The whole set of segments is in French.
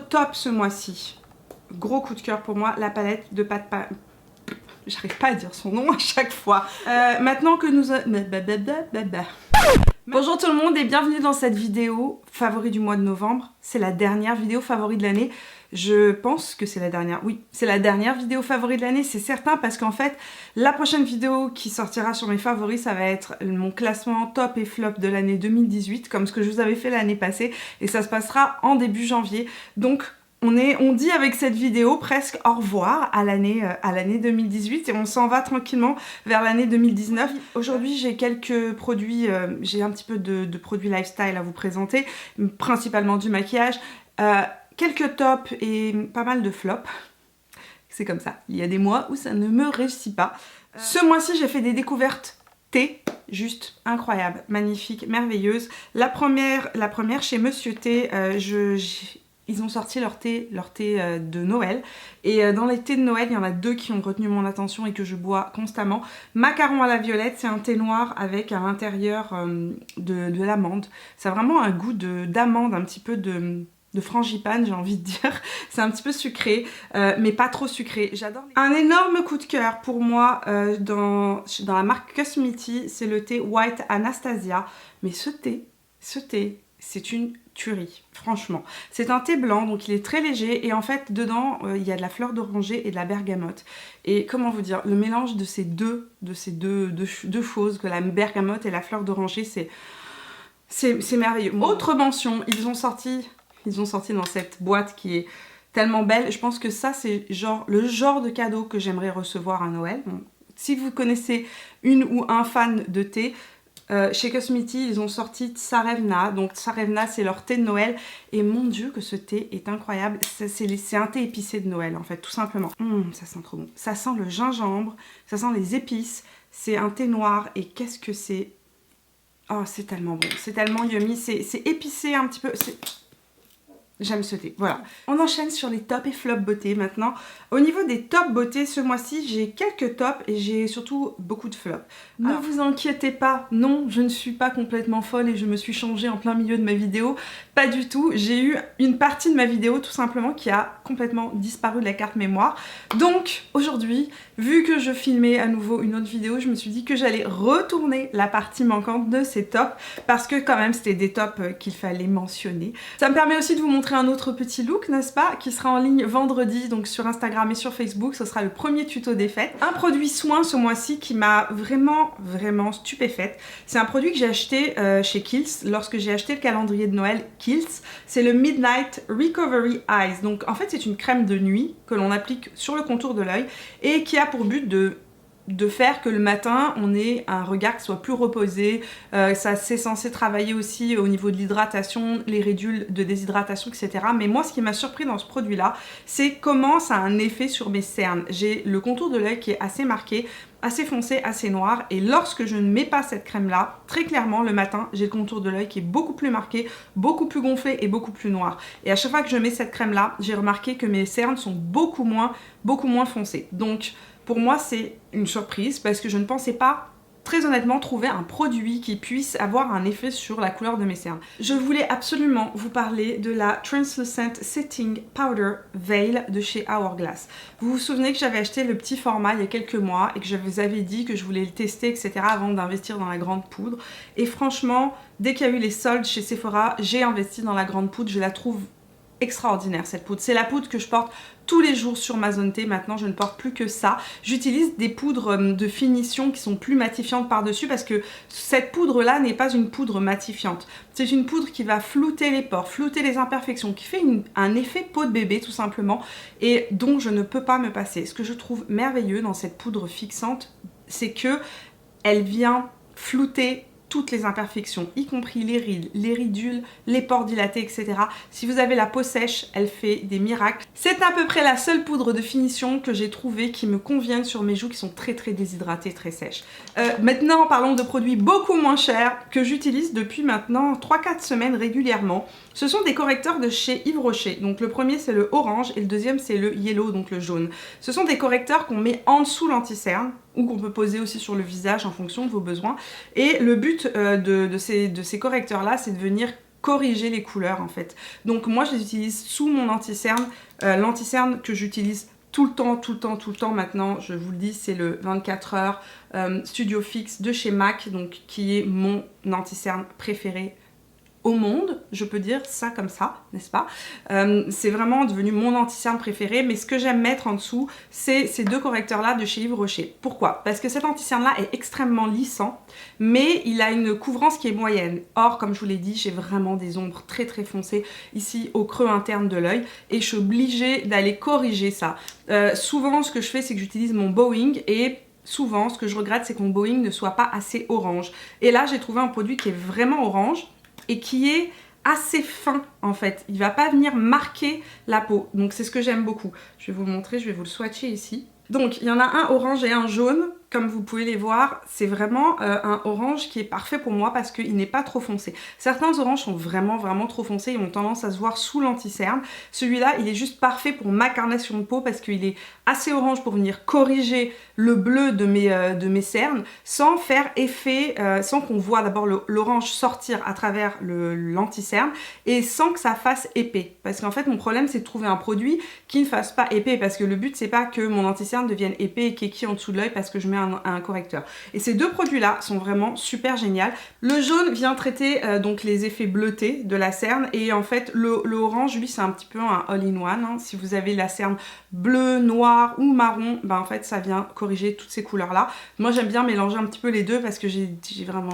top ce mois-ci, gros coup de cœur pour moi, la palette de Pat Pat. J'arrive pas à dire son nom à chaque fois. Maintenant que nous... Bonjour tout le monde et bienvenue dans cette vidéo favori du mois de novembre. C'est la dernière vidéo favori de l'année. Je pense que c'est la dernière. Oui, c'est la dernière vidéo favori de l'année, c'est certain, parce qu'en fait, la prochaine vidéo qui sortira sur mes favoris, ça va être mon classement top et flop de l'année 2018, comme ce que je vous avais fait l'année passée, et ça se passera en début janvier. Donc, on dit avec cette vidéo presque au revoir à l'année 2018 et on s'en va tranquillement vers l'année 2019. Aujourd'hui j'ai quelques produits, j'ai un petit peu de produits lifestyle à vous présenter, principalement du maquillage, quelques tops et pas mal de flops. C'est comme ça, il y a des mois où ça ne me réussit pas. Ce mois-ci j'ai fait des découvertes thé, juste incroyable, magnifique, merveilleuse. La première chez Monsieur T, ils ont sorti leur thé de Noël. Et dans les thés de Noël, il y en a deux qui ont retenu mon attention et que je bois constamment. Macaron à la violette, c'est un thé noir avec à l'intérieur de l'amande. Ça a vraiment un goût d'amande, un petit peu de frangipane, j'ai envie de dire. C'est un petit peu sucré, mais pas trop sucré. J'adore. Un énorme coup de cœur pour moi dans la marque Cosmiti, c'est le thé White Anastasia. Mais ce thé, c'est une tuerie, franchement. C'est un thé blanc, donc il est très léger et en fait dedans il y a de la fleur d'oranger et de la bergamote. Et comment vous dire, le mélange de ces deux choses, que la bergamote et la fleur d'oranger, c'est merveilleux. Autre mention, ils ont sorti dans cette boîte qui est tellement belle. Je pense que ça c'est le genre de cadeau que j'aimerais recevoir à Noël. Donc, si vous connaissez une ou un fan de thé, chez Cosmiti, ils ont sorti Tsarevna. Donc Tsarevna, c'est leur thé de Noël. Et mon Dieu que ce thé est incroyable. C'est un thé épicé de Noël en fait, tout simplement. Ça sent trop bon. Ça sent le gingembre, ça sent les épices. C'est un thé noir et qu'est-ce que c'est? Oh, c'est tellement bon, c'est tellement yummy. C'est épicé un petit peu. J'aime ce thé, voilà. On enchaîne sur les tops et flops beauté maintenant. Au niveau des tops beauté, ce mois-ci, j'ai quelques tops et j'ai surtout beaucoup de flops. Ne vous inquiétez pas, non, je ne suis pas complètement folle et je me suis changée en plein milieu de ma vidéo. Pas du tout, j'ai eu une partie de ma vidéo tout simplement qui a complètement disparu de la carte mémoire. Donc aujourd'hui, vu que je filmais à nouveau une autre vidéo, je me suis dit que j'allais retourner la partie manquante de ces tops parce que quand même c'était des tops qu'il fallait mentionner. Ça me permet aussi de vous montrer un autre petit look, n'est-ce pas, qui sera en ligne vendredi, donc sur Instagram et sur Facebook. Ce sera le premier tuto des fêtes. Un produit soin ce mois-ci qui m'a vraiment stupéfaite. C'est un produit que j'ai acheté chez Kiehl's lorsque j'ai acheté le calendrier de Noël Kiehl's. C'est le Midnight Recovery Eyes. Donc en fait c'est une crème de nuit que l'on applique sur le contour de l'œil et qui a pour but de faire que le matin on ait un regard qui soit plus reposé. Ça c'est censé travailler aussi au niveau de l'hydratation, les ridules de déshydratation, etc. Mais moi ce qui m'a surpris dans ce produit là, c'est comment ça a un effet sur mes cernes. J'ai le contour de l'œil qui est assez marqué, assez foncé, assez noir, et lorsque je ne mets pas cette crème là, très clairement le matin j'ai le contour de l'œil qui est beaucoup plus marqué, beaucoup plus gonflé et beaucoup plus noir. Et à chaque fois que je mets cette crème là, j'ai remarqué que mes cernes sont beaucoup moins foncées. Donc pour moi c'est une surprise parce que je ne pensais pas très honnêtement trouver un produit qui puisse avoir un effet sur la couleur de mes cernes. Je voulais absolument vous parler de la Translucent Setting Powder Veil de chez Hourglass. Vous vous souvenez que j'avais acheté le petit format il y a quelques mois et que je vous avais dit que je voulais le tester, etc. avant d'investir dans la grande poudre. Et franchement, dès qu'il y a eu les soldes chez Sephora, j'ai investi dans la grande poudre. Je la trouve extraordinaire cette poudre. C'est la poudre que je porte tous les jours sur ma zone T. Maintenant je ne porte plus que ça. J'utilise des poudres de finition qui sont plus matifiantes par dessus parce que cette poudre là n'est pas une poudre matifiante. C'est une poudre qui va flouter les pores, flouter les imperfections, qui fait un effet peau de bébé tout simplement et dont je ne peux pas me passer. Ce que je trouve merveilleux dans cette poudre fixante, c'est que elle vient flouter toutes les imperfections, y compris les rides, les ridules, les pores dilatés, etc. Si vous avez la peau sèche, elle fait des miracles. C'est à peu près la seule poudre de finition que j'ai trouvée qui me convienne sur mes joues qui sont très déshydratées, très sèches. Maintenant, parlons de produits beaucoup moins chers que j'utilise depuis maintenant 3-4 semaines régulièrement. Ce sont des correcteurs de chez Yves Rocher. Donc le premier c'est le orange et le deuxième c'est le yellow, donc le jaune. Ce sont des correcteurs qu'on met en dessous l'anti-cerne ou qu'on peut poser aussi sur le visage en fonction de vos besoins. Et le but de ces correcteurs là, c'est de venir corriger les couleurs en fait. Donc moi je les utilise sous mon anti-cerne, l'anti-cerne que j'utilise tout le temps maintenant, je vous le dis, c'est le 24 heures Studio Fix de chez MAC, donc qui est mon anti-cerne préféré au monde, je peux dire ça comme ça, n'est-ce pas? C'est vraiment devenu mon anti-cerne préféré, mais ce que j'aime mettre en dessous, c'est ces deux correcteurs-là de chez Yves Rocher. Pourquoi? Parce que cet anti-cerne-là est extrêmement lissant, mais il a une couvrance qui est moyenne. Or, comme je vous l'ai dit, j'ai vraiment des ombres très foncées ici au creux interne de l'œil, et je suis obligée d'aller corriger ça. Souvent, ce que je fais, c'est que j'utilise mon Boeing, et souvent, ce que je regrette, c'est que mon Boeing ne soit pas assez orange. Et là, j'ai trouvé un produit qui est vraiment orange, et qui est assez fin en fait, il va pas venir marquer la peau, donc c'est ce que j'aime beaucoup. Je vais vous le montrer, je vais vous le swatcher ici. Donc il y en a un orange et un jaune, comme vous pouvez les voir, c'est vraiment un orange qui est parfait pour moi parce qu'il n'est pas trop foncé. Certains oranges sont vraiment trop foncés et ont tendance à se voir sous l'anti-cerne. Celui-là, il est juste parfait pour ma carnation de peau parce qu'il est assez orange pour venir corriger le bleu de mes cernes sans faire effet, sans qu'on voit d'abord l'orange sortir à travers l'anti-cerne et sans que ça fasse épais. Parce qu'en fait, mon problème, c'est de trouver un produit qui ne fasse pas épais parce que le but, c'est pas que mon anti-cerne devienne épais et kéki en dessous de l'œil parce que je mets un correcteur. Et ces deux produits-là sont vraiment super géniaux. Le jaune vient traiter donc les effets bleutés de la cerne et en fait, le orange, lui, c'est un petit peu un all-in-one. Hein. Si vous avez la cerne bleue, noire ou marron, ben en fait, ça vient corriger toutes ces couleurs-là. Moi, j'aime bien mélanger un petit peu les deux parce que j'ai vraiment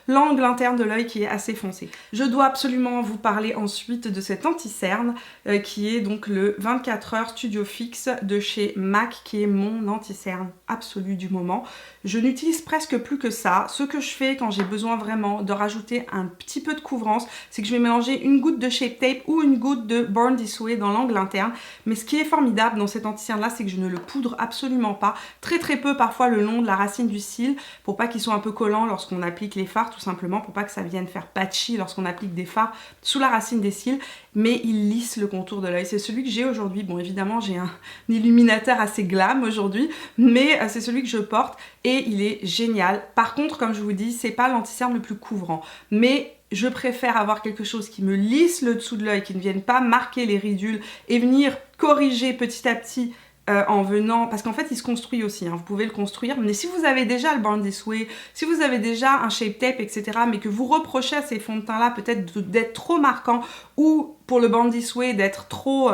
l'angle interne de l'œil qui est assez foncé. Je dois absolument vous parler ensuite de cet anti-cerne qui est donc le 24 heures Studio Fix de chez MAC, qui est mon anti-cerne absolu du moment. Je n'utilise presque plus que ça. Ce que je fais quand j'ai besoin vraiment de rajouter un petit peu de couvrance, c'est que je vais mélanger une goutte de Shape Tape ou une goutte de Born This Way dans l'angle interne. Mais ce qui est formidable dans cet anti-cerne là, c'est que je ne le poudre absolument pas. Très peu parfois le long de la racine du cil, pour pas qu'ils soient un peu collants lorsqu'on applique les fards, tout simplement, pour pas que ça vienne faire patchy lorsqu'on applique des fards sous la racine des cils. Mais il lisse le contour de l'œil. C'est celui que j'ai aujourd'hui. Bon, évidemment, j'ai un illuminateur assez glam aujourd'hui, mais c'est celui que je porte et il est génial. Par contre, comme je vous dis, c'est pas l'anti-cerne le plus couvrant, mais je préfère avoir quelque chose qui me lisse le dessous de l'œil, qui ne vienne pas marquer les ridules et venir corriger petit à petit en venant, parce qu'en fait il se construit aussi, hein, vous pouvez le construire, mais si vous avez déjà le Born This Way, si vous avez déjà un Shape Tape, etc., mais que vous reprochez à ces fonds de teint là peut-être d'être trop marquant ou pour le Born This Way d'être trop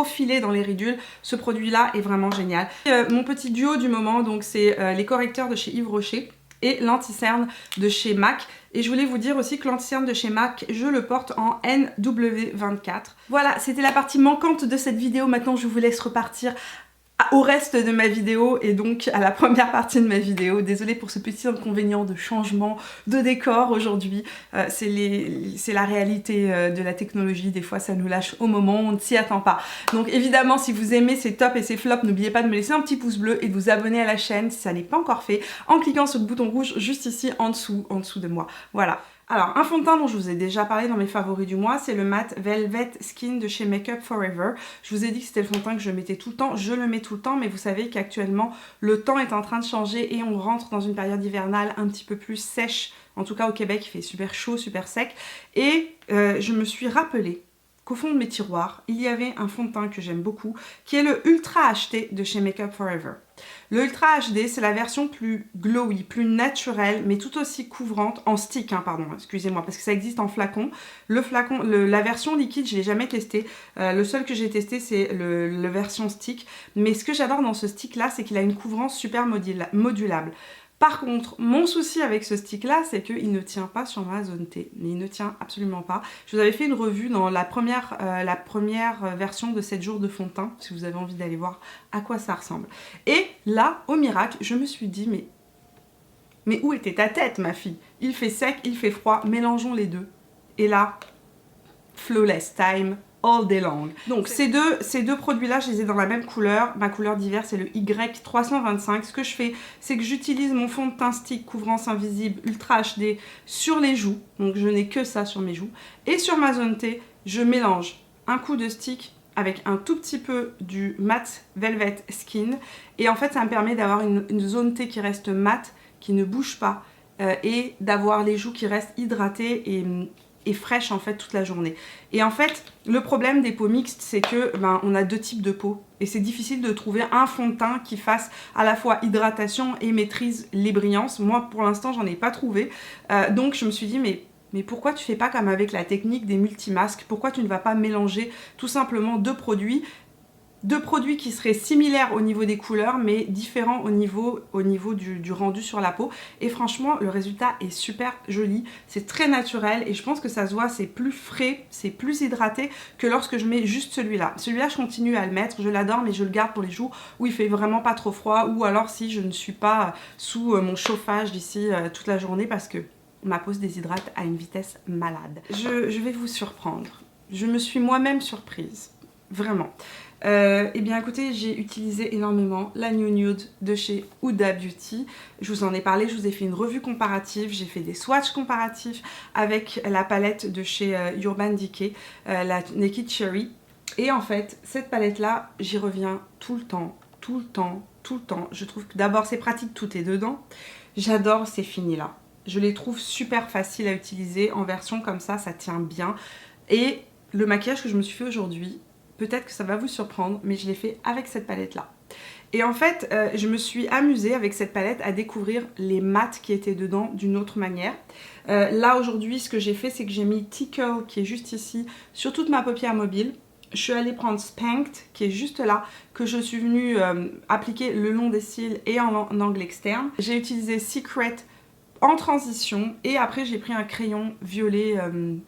filé dans les ridules, ce produit là est vraiment génial. Mon petit duo du moment, donc c'est les correcteurs de chez Yves Rocher et l'anti-cerne de chez MAC. Et je voulais vous dire aussi que l'anti-cerne de chez MAC, je le porte en NW24. Voilà, c'était la partie manquante de cette vidéo. Maintenant, je vous laisse repartir au reste de ma vidéo et donc à la première partie de ma vidéo. Désolée pour ce petit inconvénient de changement de décor aujourd'hui. C'est la réalité de la technologie. Des fois, ça nous lâche au moment où on ne s'y attend pas. Donc évidemment, si vous aimez ces tops et ces flops, n'oubliez pas de me laisser un petit pouce bleu et de vous abonner à la chaîne si ça n'est pas encore fait en cliquant sur le bouton rouge juste ici en dessous de moi. Voilà. Alors, un fond de teint dont je vous ai déjà parlé dans mes favoris du mois, c'est le mat Velvet Skin de chez Make Up For Ever. Je vous ai dit que c'était le fond de teint que je mettais tout le temps, je le mets tout le temps, mais vous savez qu'actuellement, le temps est en train de changer et on rentre dans une période hivernale un petit peu plus sèche. En tout cas, au Québec, il fait super chaud, super sec. Et je me suis rappelé qu'au fond de mes tiroirs, il y avait un fond de teint que j'aime beaucoup, qui est le Ultra HD de chez Make Up For Ever. Le Ultra HD, c'est la version plus glowy, plus naturelle, mais tout aussi couvrante, en stick, hein, pardon, excusez-moi, parce que ça existe en flacon. Le flacon, la version liquide, je ne l'ai jamais testé. Le seul que j'ai testé, c'est la version stick. Mais ce que j'adore dans ce stick-là, c'est qu'il a une couvrance super modulable. Par contre, mon souci avec ce stick-là, c'est qu'il ne tient pas sur ma zone T. Mais il ne tient absolument pas. Je vous avais fait une revue dans la première version de 7 jours de fond de teint, si vous avez envie d'aller voir à quoi ça ressemble. Et là, au miracle, je me suis dit, mais où était ta tête, ma fille? Il fait sec, il fait froid, mélangeons les deux. Et là, flawless time. All day long. Donc ces deux produits-là, je les ai dans la même couleur. Ma couleur d'hiver, c'est le Y325. Ce que je fais, c'est que j'utilise mon fond de teint stick couvrance invisible Ultra HD sur les joues. Donc je n'ai que ça sur mes joues. Et sur ma zone T, je mélange un coup de stick avec un tout petit peu du Matte Velvet Skin. Et en fait, ça me permet d'avoir une zone T qui reste mate, qui ne bouge pas et d'avoir les joues qui restent hydratées et fraîches en fait toute la journée. Et en fait, le problème des peaux mixtes, c'est que on a deux types de peau et c'est difficile de trouver un fond de teint qui fasse à la fois hydratation et maîtrise les brillances. Moi, pour l'instant, j'en ai pas trouvé. Donc, je me suis dit, mais pourquoi tu fais pas comme avec la technique des multimasques? Pourquoi tu ne vas pas mélanger tout simplement deux produits qui seraient similaires au niveau des couleurs mais différents au niveau du rendu sur la peau? Et franchement le résultat est super joli, c'est très naturel et je pense que ça se voit, c'est plus frais, c'est plus hydraté que lorsque je mets juste celui-là. Celui-là je continue à le mettre, je l'adore mais je le garde pour les jours où il fait vraiment pas trop froid ou alors si je ne suis pas sous mon chauffage d'ici toute la journée parce que ma peau se déshydrate à une vitesse malade. Je vais vous surprendre, je me suis moi-même surprise, vraiment. Eh bien écoutez, j'ai utilisé énormément la New Nude de chez Huda Beauty. Je vous en ai parlé, je vous ai fait une revue comparative, j'ai fait des swatchs comparatifs avec la palette de chez Urban Decay, la Naked Cherry. Et en fait, cette palette là, j'y reviens tout le temps. Je trouve que d'abord c'est pratique, tout est dedans. J'adore ces finis là. Je les trouve super faciles à utiliser en version comme ça tient bien. Et le maquillage que je me suis fait aujourd'hui, peut-être que ça va vous surprendre, mais je l'ai fait avec cette palette-là. Et en fait, je me suis amusée avec cette palette à découvrir les mats qui étaient dedans d'une autre manière. Là, aujourd'hui, ce que j'ai fait, c'est que j'ai mis Tickle, qui est juste ici, sur toute ma paupière mobile. Je suis allée prendre Spanked, qui est juste là, que je suis venue appliquer le long des cils et en angle externe. J'ai utilisé Secret en transition et après j'ai pris un crayon violet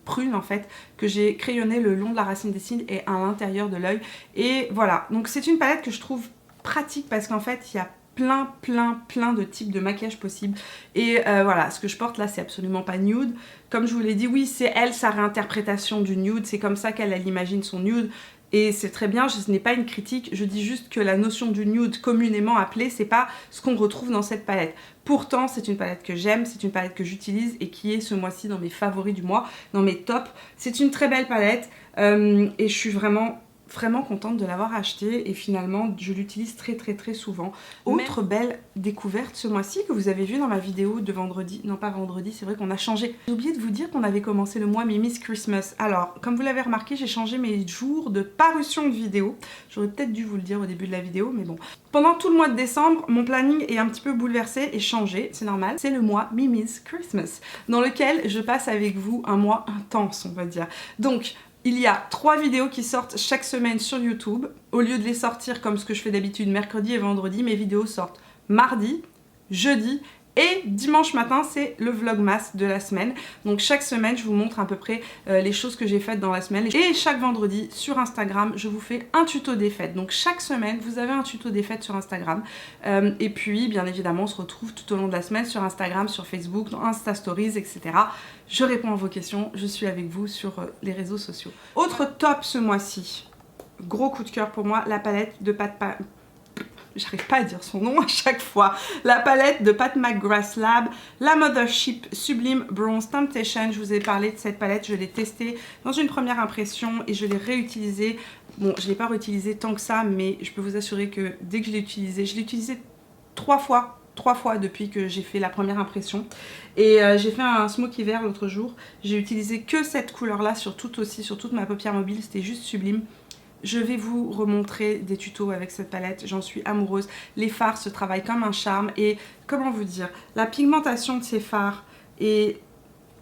prune en fait que j'ai crayonné le long de la racine des cils et à l'intérieur de l'œil. Et voilà, donc c'est une palette que je trouve pratique parce qu'en fait il y a plein de types de maquillage possibles. Et voilà, ce que je porte là c'est absolument pas nude. Comme je vous l'ai dit, oui c'est elle sa réinterprétation du nude, c'est comme ça qu'elle imagine son nude. Et c'est très bien, ce n'est pas une critique, je dis juste que la notion du nude communément appelée, c'est pas ce qu'on retrouve dans cette palette. Pourtant, c'est une palette que j'aime, c'est une palette que j'utilise et qui est ce mois-ci dans mes favoris du mois, dans mes tops. C'est une très belle palette et je suis vraiment contente de l'avoir achetée et finalement je l'utilise très souvent. Autre belle découverte ce mois-ci que vous avez vu dans ma vidéo de vendredi, non pas vendredi, c'est vrai qu'on a changé. J'ai oublié de vous dire qu'on avait commencé le mois Mimi's Christmas. Alors comme vous l'avez remarqué, j'ai changé mes jours de parution de vidéo. J'aurais peut-être dû vous le dire au début de la vidéo mais bon. Pendant tout le mois de décembre, mon planning est un petit peu bouleversé et changé, c'est normal. C'est le mois Mimi's Christmas dans lequel je passe avec vous un mois intense on va dire. Donc il y a 3 vidéos qui sortent chaque semaine sur YouTube. Au lieu de les sortir comme ce que je fais d'habitude mercredi et vendredi, mes vidéos sortent mardi, jeudi et dimanche matin, c'est le vlogmas de la semaine. Donc chaque semaine, je vous montre à peu près les choses que j'ai faites dans la semaine. Et chaque vendredi, sur Instagram, je vous fais un tuto des fêtes. Donc chaque semaine, vous avez un tuto des fêtes sur Instagram. Et puis, bien évidemment, on se retrouve tout au long de la semaine sur Instagram, sur Facebook, dans Insta Stories, etc. Je réponds à vos questions, je suis avec vous sur les réseaux sociaux. Autre top ce mois-ci, gros coup de cœur pour moi, la palette de j'arrive pas à dire son nom à chaque fois. La palette de Pat McGrath Lab, la Mothership Sublime Bronze Temptation. Je vous ai parlé de cette palette, je l'ai testée dans une première impression et je l'ai réutilisée. Bon, je l'ai pas réutilisée tant que ça, mais je peux vous assurer que dès que je l'ai utilisée 3 fois depuis que j'ai fait la première impression. Et j'ai fait un smoky vert l'autre jour. J'ai utilisé que cette couleur là sur toute ma paupière mobile, c'était juste sublime. Je vais vous remontrer des tutos avec cette palette, j'en suis amoureuse. Les fards se travaillent comme un charme et comment vous dire, la pigmentation de ces fards et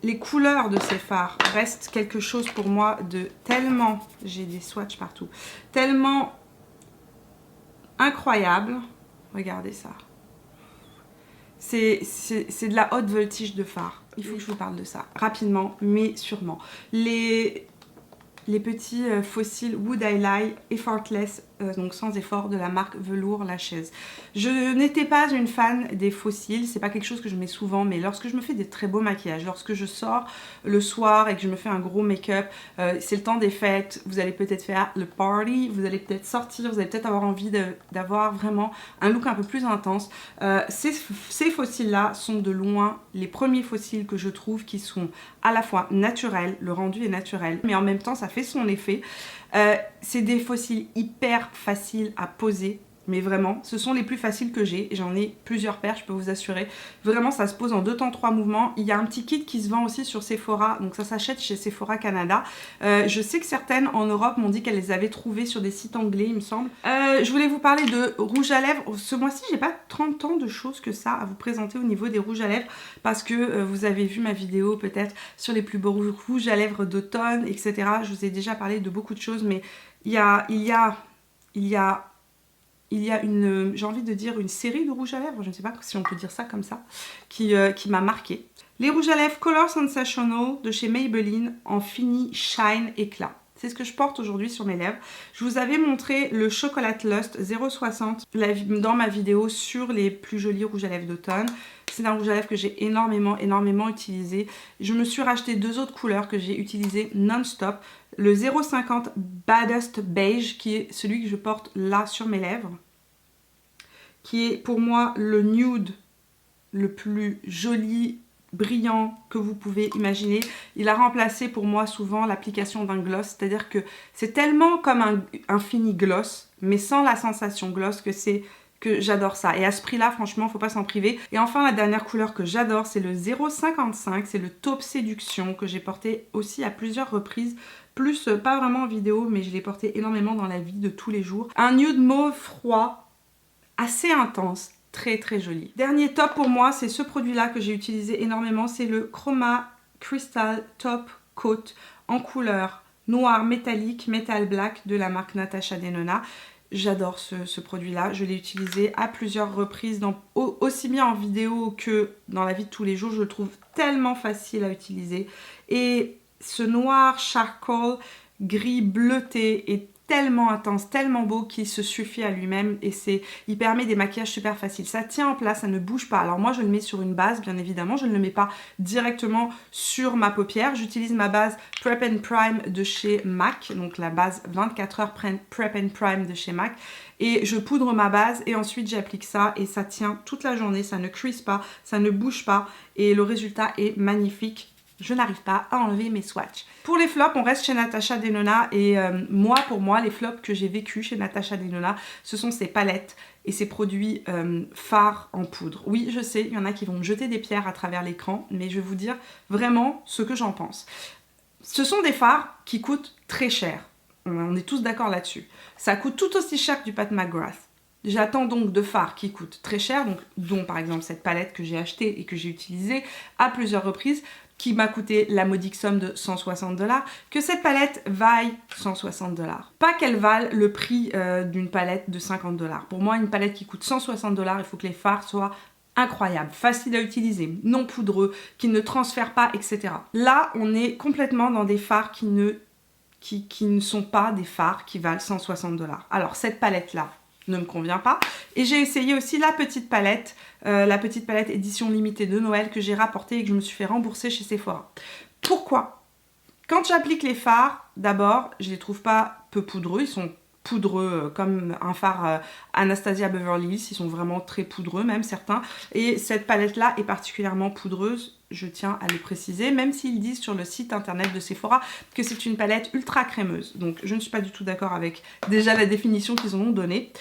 les couleurs de ces fards restent quelque chose pour moi de tellement, j'ai des swatchs partout, tellement incroyable. Regardez ça. C'est de la haute voltige de fard. Il faut que je vous parle de ça rapidement mais sûrement. Les petits fossiles Would I Lie Effortless, donc sans effort, de la marque Velours Lashes. Je n'étais pas une fan des fossiles, c'est pas quelque chose que je mets souvent, mais lorsque je me fais des très beaux maquillages, lorsque je sors le soir et que je me fais un gros make-up, c'est le temps des fêtes, vous allez peut-être faire le party, vous allez peut-être sortir, vous allez peut-être avoir envie d'avoir vraiment un look un peu plus intense. Ces fossiles-là sont de loin les premiers fossiles que je trouve qui sont à la fois naturels, le rendu est naturel, mais en même temps ça fait son effet. C'est des fossiles hyper faciles à poser, Mais vraiment, ce sont les plus faciles que j'ai. J'en ai plusieurs paires, je peux vous assurer. Vraiment, ça se pose en 2 temps 3 mouvements. Il y a un petit kit qui se vend aussi sur Sephora. Donc ça s'achète chez Sephora Canada. Je sais que certaines en Europe m'ont dit qu'elles les avaient trouvées sur des sites anglais, il me semble. Je voulais vous parler de rouge à lèvres. Ce mois-ci, j'ai pas 30 ans de choses que ça à vous présenter au niveau des rouges à lèvres. Parce que vous avez vu ma vidéo peut-être sur les plus beaux rouges à lèvres d'automne, etc. Je vous ai déjà parlé de beaucoup de choses. Mais il y a une, j'ai envie de dire, une série de rouges à lèvres, je ne sais pas si on peut dire ça comme ça, qui m'a marqué. Les rouges à lèvres Color Sensational de chez Maybelline en fini shine éclat. C'est ce que je porte aujourd'hui sur mes lèvres. Je vous avais montré le Chocolate Lust 0,60 dans ma vidéo sur les plus jolis rouges à lèvres d'automne. C'est un rouge à lèvres que j'ai énormément utilisé. Je me suis racheté 2 autres couleurs que j'ai utilisées non-stop. Le 0,50 Baddest Beige, qui est celui que je porte là sur mes lèvres, qui est pour moi le nude le plus joli, brillant que vous pouvez imaginer. Il a remplacé pour moi souvent l'application d'un gloss, c'est-à-dire que c'est tellement comme un fini gloss, mais sans la sensation gloss que j'adore ça. Et à ce prix-là, franchement, faut pas s'en priver. Et enfin, la dernière couleur que j'adore, c'est le 0,55. C'est le Taupe Séduction que j'ai porté aussi à plusieurs reprises. Plus, pas vraiment en vidéo, mais je l'ai porté énormément dans la vie de tous les jours. Un nude mauve froid, assez intense, très joli. Dernier top pour moi, c'est ce produit-là que j'ai utilisé énormément. C'est le Chroma Crystal Top Coat en couleur noir métallique, Metal Black de la marque Natasha Denona. J'adore ce produit-là, je l'ai utilisé à plusieurs reprises, aussi bien en vidéo que dans la vie de tous les jours. Je le trouve tellement facile à utiliser. Et ce noir charcoal gris bleuté est tellement intense, tellement beau qu'il se suffit à lui-même et il permet des maquillages super faciles. Ça tient en place, ça ne bouge pas. Alors moi je le mets sur une base bien évidemment, je ne le mets pas directement sur ma paupière. J'utilise ma base Prep and Prime de chez MAC, donc la base 24 heures Prep and Prime de chez MAC. Et je poudre ma base et ensuite j'applique ça et ça tient toute la journée, ça ne crease pas, ça ne bouge pas et le résultat est magnifique. Je n'arrive pas à enlever mes swatchs. Pour les flops, on reste chez Natasha Denona et pour moi, les flops que j'ai vécu chez Natasha Denona, ce sont ces palettes et ces produits fards en poudre. Oui, je sais, il y en a qui vont me jeter des pierres à travers l'écran, mais je vais vous dire vraiment ce que j'en pense. Ce sont des fards qui coûtent très cher. On est tous d'accord là-dessus. Ça coûte tout aussi cher que du Pat McGrath. J'attends donc de fards qui coûtent très cher, dont par exemple cette palette que j'ai achetée et que j'ai utilisée à plusieurs reprises, qui m'a coûté la modique somme de 160 $, que cette palette vaille 160 $. Pas qu'elle vale le prix d'une palette de 50 $. Pour moi, une palette qui coûte 160 $, il faut que les fards soient incroyables, faciles à utiliser, non poudreux, qui ne transfèrent pas, etc. Là, on est complètement dans des fards qui ne sont pas des fards qui valent 160 $. Alors, cette palette-là ne me convient pas. Et j'ai essayé aussi la petite palette édition limitée de Noël que j'ai rapportée et que je me suis fait rembourser chez Sephora. Pourquoi? Quand j'applique les fards, d'abord, je les trouve pas peu poudreux, ils sont poudreux comme un fard Anastasia Beverly Hills, ils sont vraiment très poudreux même certains. Et cette palette là est particulièrement poudreuse, je tiens à le préciser, même s'ils disent sur le site internet de Sephora que c'est une palette ultra crémeuse. Donc je ne suis pas du tout d'accord avec déjà la définition qu'ils en ont donnée.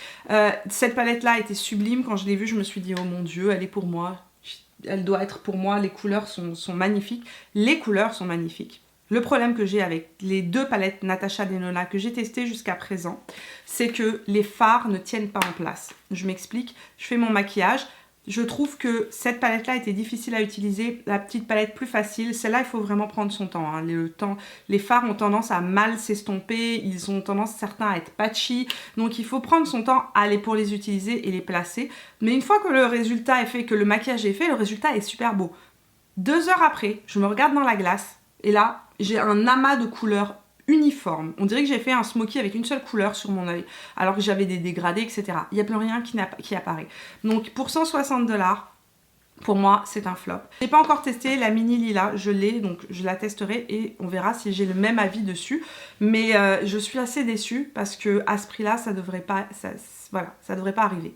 Cette palette là était sublime, quand je l'ai vue je me suis dit oh mon dieu, elle est pour moi, elle doit être pour moi, les couleurs sont magnifiques, les couleurs sont magnifiques. Le problème que j'ai avec les 2 palettes Natasha Denona que j'ai testées jusqu'à présent, c'est que les fards ne tiennent pas en place. Je m'explique, je fais mon maquillage, je trouve que cette palette-là était difficile à utiliser, la petite palette plus facile, celle-là il faut vraiment prendre son temps, hein. Les fards ont tendance à mal s'estomper, ils ont tendance certains à être patchy, donc il faut prendre son temps pour les utiliser et les placer. Mais une fois que le résultat est fait, que le maquillage est fait, le résultat est super beau. 2 heures après, je me regarde dans la glace, et là, j'ai un amas de couleurs uniformes. On dirait que j'ai fait un smoky avec une seule couleur sur mon œil, alors que j'avais des dégradés, etc. Il n'y a plus rien qui apparaît. Donc pour 160 $, pour moi, c'est un flop. Je n'ai pas encore testé la mini lila, je l'ai, donc je la testerai et on verra si j'ai le même avis dessus. Mais je suis assez déçue parce que à ce prix-là, ça devrait pas arriver.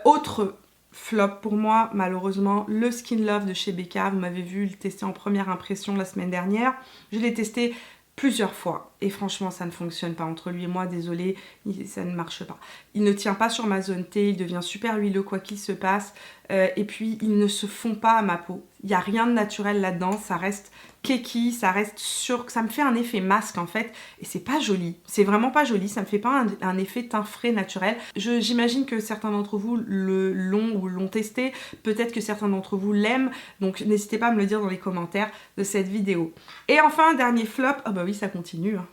Autre flop pour moi, malheureusement, le Skin Love de chez Becca. Vous m'avez vu le tester en première impression la semaine dernière. Je l'ai testé plusieurs fois. Et franchement, ça ne fonctionne pas entre lui et moi, désolé, ça ne marche pas. Il ne tient pas sur ma zone T, il devient super huileux quoi qu'il se passe. Et puis, ils ne se font pas à ma peau. Il n'y a rien de naturel là-dedans, ça reste keki, ça reste sûr, ça me fait un effet masque en fait, et c'est pas joli, c'est vraiment pas joli, ça me fait pas un effet teint frais naturel. J'imagine que certains d'entre vous l'ont ou l'ont testé, peut-être que certains d'entre vous l'aiment, donc n'hésitez pas à me le dire dans les commentaires de cette vidéo. Et enfin, dernier flop, ah bah oui ça continue, hein.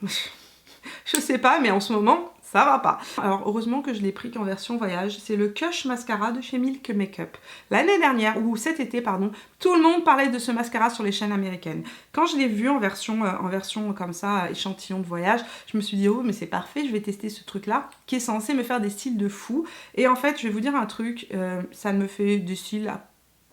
Je sais pas, mais en ce moment, ça va pas. Alors heureusement que je l'ai pris qu'en version voyage, c'est le Kush Mascara de chez Milk Makeup. L'année dernière, ou cet été pardon, tout le monde parlait de ce mascara sur les chaînes américaines. Quand je l'ai vu en version comme ça, échantillon de voyage, je me suis dit oh mais c'est parfait, je vais tester ce truc là, qui est censé me faire des styles de fou. Et en fait, je vais vous dire un truc, ça me fait des styles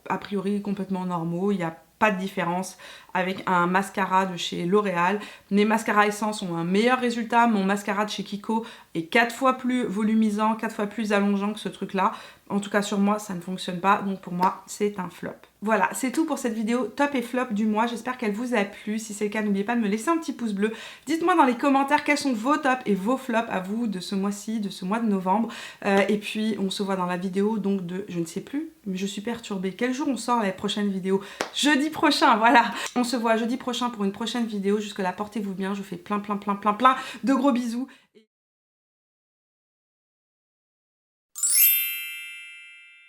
a priori complètement normaux, il y a pas de différence avec un mascara de chez L'Oréal. Mes mascaras Essence ont un meilleur résultat. Mon mascara de chez Kiko est 4 fois plus volumisant, 4 fois plus allongeant que ce truc là. En tout cas sur moi ça ne fonctionne pas, donc pour moi c'est un flop. Voilà, c'est tout pour cette vidéo top et flop du mois. J'espère qu'elle vous a plu. Si c'est le cas, n'oubliez pas de me laisser un petit pouce bleu. Dites-moi dans les commentaires quels sont vos tops et vos flops à vous de ce mois-ci, de ce mois de novembre. Et puis on se voit dans la vidéo donc de, je ne sais plus, mais je suis perturbée. Quel jour on sort la prochaine vidéo? Jeudi prochain, voilà. On se voit jeudi prochain pour une prochaine vidéo. Jusque là, portez-vous bien. Je vous fais plein de gros bisous.